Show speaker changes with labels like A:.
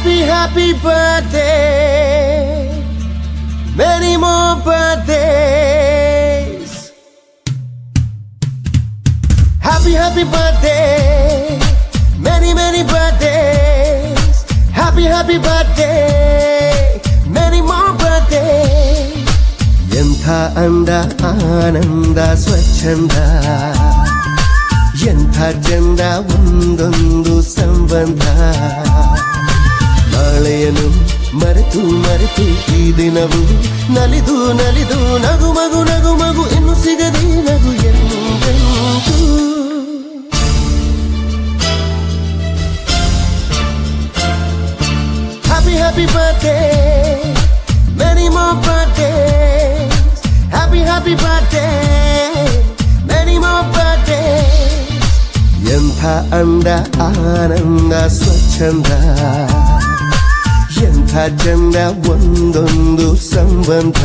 A: happy birthday. Many more birthdays. Happy birthday. Many birthdays. Happy birthday. Many more birthdays. ಎಂಥ ಅಂದ ಆನಂದ ಸ್ವಚ್ಛಂದ ಎಂಥ ಚಂದ ಒಂದೊಂದು ಸಂಬಂಧ ನಾಳೆಯನ್ನು ಮರೆತು ಈ ದಿನವು ನಲಿದು ನಗು ಮಗು ಇನ್ನು ಸಿಗದೆ ನಗು ಎಂದೆಂದೂ happy birthday many more birthdays happy birthday many more birthdays ಎಂಥ ಅಂದ ಆನಂದ ಸ್ವಚ್ಛಂದ ಎಂಥ ಚಂದ ಒಂದೊಂದು ಸಂಬಂಧ